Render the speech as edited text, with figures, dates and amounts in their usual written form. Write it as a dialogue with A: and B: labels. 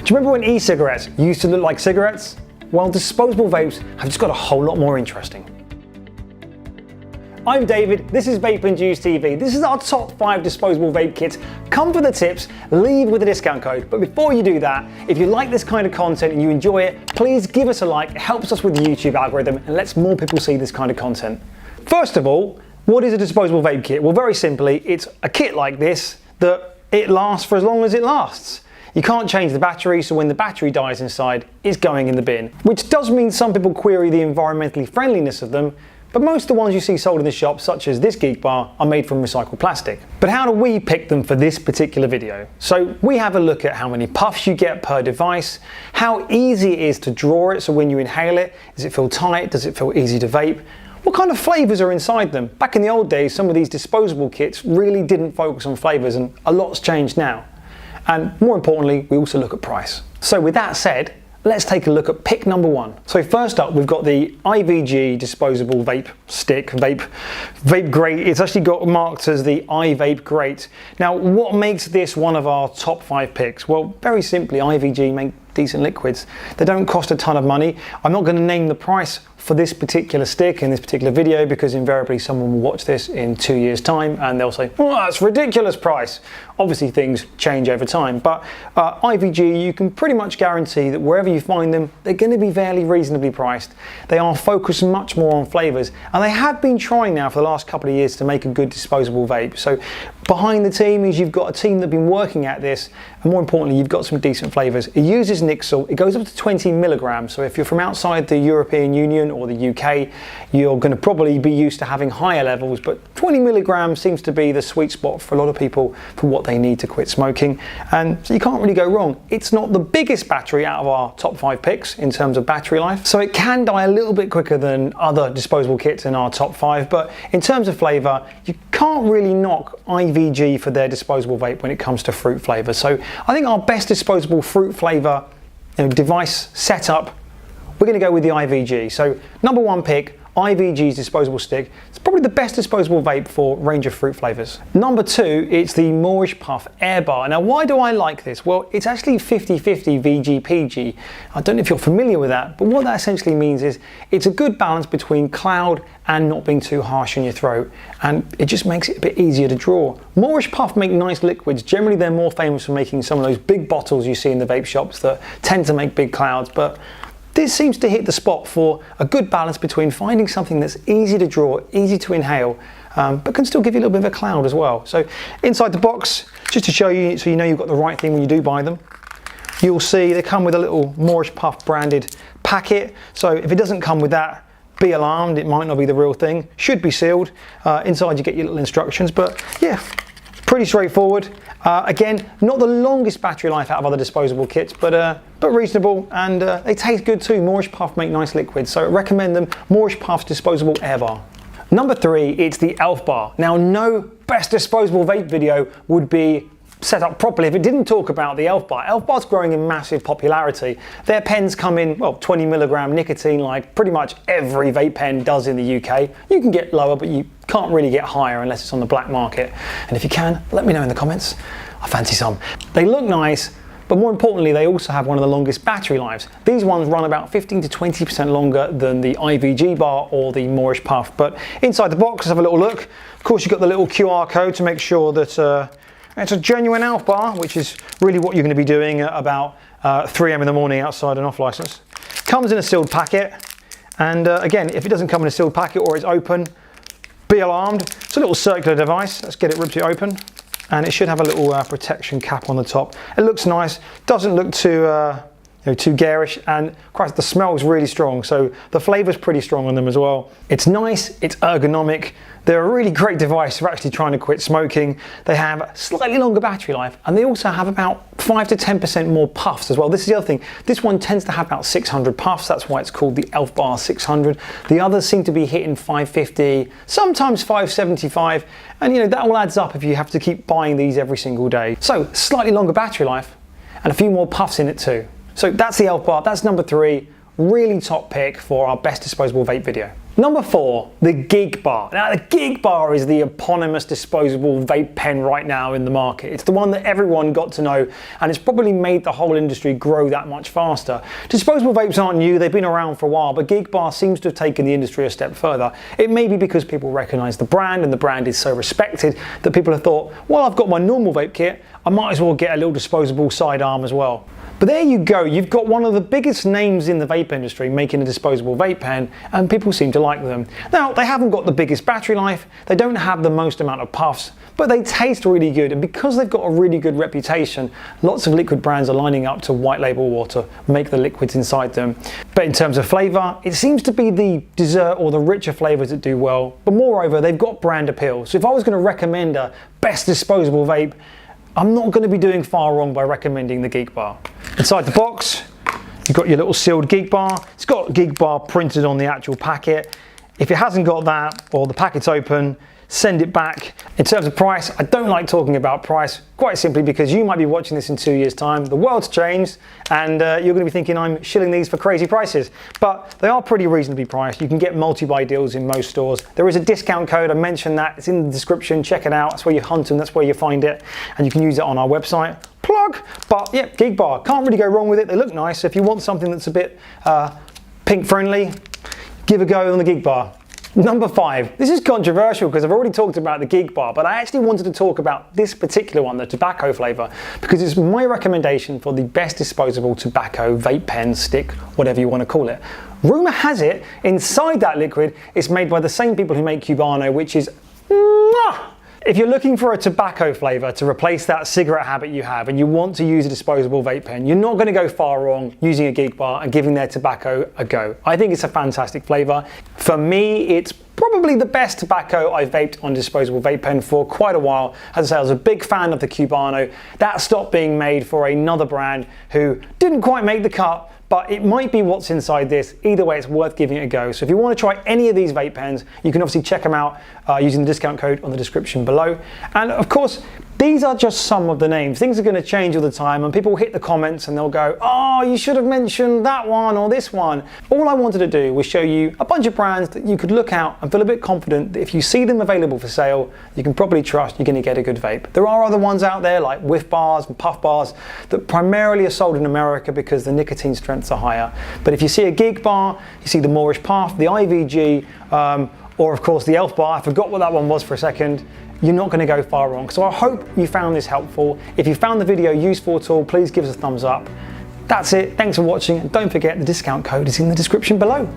A: Do you remember when e-cigarettes used to look like cigarettes? Well, disposable vapes have just got a whole lot more interesting. I'm David, this is Vape and Juice TV. This is our top 5 disposable vape kits. Come for the tips, leave with a discount code. But before you do that, if you like this kind of content and you enjoy it, please give us a like. It helps us with the YouTube algorithm and lets more people see this kind of content. First of all, what is a disposable vape kit? Well, very simply, it's a kit like this that it lasts for as long as it lasts. You can't change the battery, so when the battery dies inside, it's going in the bin. Which does mean some people query the environmentally friendliness of them, but most of the ones you see sold in the shop, such as this Geek Bar, are made from recycled plastic. But how do we pick them for this particular video? So we have a look at how many puffs you get per device, how easy it is to draw it, so when you inhale it, does it feel tight, does it feel easy to vape? What kind of flavours are inside them? Back in the old days, some of these disposable kits really didn't focus on flavours, and a lot's changed now. And more importantly, we also look at price. So with that said, let's take a look at pick number 1. So first up, we've got the IVG disposable vape stick, vape grate. It's actually got marked as the iVape Grate. Now, what makes this one of our top 5 picks? Well, very simply, IVG make decent liquids. They don't cost a ton of money. I'm not going to name the price for this particular stick in this particular video because invariably someone will watch this in 2 years' time and they'll say, well, that's a ridiculous price. Obviously things change over time, but IVG, you can pretty much guarantee that wherever you find them, they're going to be fairly reasonably priced. They are focused much more on flavours, and they have been trying now for the last couple of years to make a good disposable vape. So behind the team is you've got a team that have been working at this, and more importantly, you've got some decent flavours. It uses nic salt. It goes up to 20 milligrams. So if you're from outside the European Union or the UK, you're going to probably be used to having higher levels, but 20 milligrams seems to be the sweet spot for a lot of people for what they need to quit smoking, and so you can't really go wrong. It's not the biggest battery out of our top 5 picks in terms of battery life, so it can die a little bit quicker than other disposable kits in our top 5, but in terms of flavour, you can't really knock IVG for their disposable vape when it comes to fruit flavour. So I think our best disposable fruit flavour device setup, we're going to go with the IVG. So number 1 pick, IVG's disposable stick. It's probably the best disposable vape for a range of fruit flavours. Number 2, it's the Moorish Puff Air Bar. Now, why do I like this? Well, it's actually 50-50 VG-PG. I don't know if you're familiar with that, but what that essentially means is it's a good balance between cloud and not being too harsh in your throat, and it just makes it a bit easier to draw. Moorish Puff make nice liquids. Generally, they're more famous for making some of those big bottles you see in the vape shops that tend to make big clouds, but this seems to hit the spot for a good balance between finding something that's easy to draw, easy to inhale, but can still give you a little bit of a cloud as well. So inside the box, just to show you so you know you've got the right thing when you do buy them, you'll see they come with a little Moorish Puff branded packet. So if it doesn't come with that, be alarmed, it might not be the real thing. Should be sealed. Inside you get your little instructions, but yeah, pretty straightforward. Again, not the longest battery life out of other disposable kits, but reasonable, and they taste good too. Moorish Puff make nice liquids, so recommend them. Moorish Puff's disposable air bar. Number 3, it's the Elf Bar. Now, no best disposable vape video would be set up properly if it didn't talk about the Elf Bar. Elf Bar's growing in massive popularity. Their pens come in, well, 20 milligram nicotine, like pretty much every vape pen does in the UK. You can get lower, but you can't really get higher unless it's on the black market. And if you can, let me know in the comments. I fancy some. They look nice, but more importantly, they also have one of the longest battery lives. These ones run about 15 to 20% longer than the IVG bar or the Moorish Puff. But inside the box, let's have a little look. Of course, you've got the little QR code to make sure that it's a genuine Elf Bar, which is really what you're going to be doing at about 3 AM in the morning outside an off license. Comes in a sealed packet, and again, if it doesn't come in a sealed packet or it's open, be alarmed. It's a little circular device. Let's get it ripped open, and it should have a little protection cap on the top. It looks nice, doesn't look too garish, and Christ, the smell is really strong, so the flavour's pretty strong on them as well. It's nice, it's ergonomic. They're a really great device for actually trying to quit smoking. They have slightly longer battery life, and they also have about 5 to 10% more puffs as well. This is the other thing. This one tends to have about 600 puffs. That's why it's called the Elf Bar 600. The others seem to be hitting 550, sometimes 575, and that all adds up if you have to keep buying these every single day. So slightly longer battery life and a few more puffs in it too. So that's the Elf Bar. That's number 3. Really top pick for our best disposable vape video. Number 4, the Gig Bar. Now the Gig Bar is the eponymous disposable vape pen right now in the market. It's the one that everyone got to know, and it's probably made the whole industry grow that much faster. Disposable vapes aren't new, they've been around for a while, but Gig Bar seems to have taken the industry a step further. It may be because people recognize the brand and the brand is so respected that people have thought, well, I've got my normal vape kit, I might as well get a little disposable sidearm as well. But there you go, you've got one of the biggest names in the vape industry making a disposable vape pen, and people seem to like them. Now, they haven't got the biggest battery life, they don't have the most amount of puffs, but they taste really good, and because they've got a really good reputation, lots of liquid brands are lining up to white label or to make the liquids inside them. But in terms of flavour, it seems to be the dessert or the richer flavours that do well, but moreover, they've got brand appeal. So if I was going to recommend a best disposable vape, I'm not going to be doing far wrong by recommending the Gig Bar. Inside the box, you've got your little sealed Gig Bar. It's got Gig Bar printed on the actual packet. If it hasn't got that, or the packet's open, send it back. In terms of price, I don't like talking about price, quite simply because you might be watching this in 2 years' time, the world's changed, and you're going to be thinking I'm shilling these for crazy prices. But they are pretty reasonably priced. You can get multi-buy deals in most stores. There is a discount code, I mentioned that, it's in the description, check it out. That's where you hunt them, that's where you find it, and you can use it on our website. Plug! But yeah, Gig Bar, can't really go wrong with it. They look nice. If you want something that's a bit pink friendly, give a go on the Gig Bar. Number 5, this is controversial because I've already talked about the Gig Bar, but I actually wanted to talk about this particular one, the tobacco flavour, because it's my recommendation for the best disposable tobacco vape pen, stick, whatever you want to call it. Rumour has it, inside that liquid, it's made by the same people who make Cubano, which is mwah! If you're looking for a tobacco flavour to replace that cigarette habit you have and you want to use a disposable vape pen, you're not going to go far wrong using a Gig Bar and giving their tobacco a go. I think it's a fantastic flavour. For me, it's probably the best tobacco I've vaped on a disposable vape pen for quite a while. As I say, I was a big fan of the Cubano. That stopped being made for another brand who didn't quite make the cut, but it might be what's inside this. Either way, it's worth giving it a go. So if you want to try any of these vape pens, you can obviously check them out using the discount code on the description below. And of course, these are just some of the names. Things are going to change all the time, and people will hit the comments and they'll go, oh, you should have mentioned that one or this one. All I wanted to do was show you a bunch of brands that you could look out and feel a bit confident that if you see them available for sale, you can probably trust you're going to get a good vape. There are other ones out there like whiff bars and puff bars that primarily are sold in America because the nicotine strengths are higher. But if you see a Gig Bar, you see the Moorish Puff, the IVG, or of course the Elf Bar, I forgot what that one was for a second, you're not going to go far wrong. So I hope you found this helpful. If you found the video useful at all, please give us a thumbs up. That's it. Thanks for watching, and don't forget the discount code is in the description below.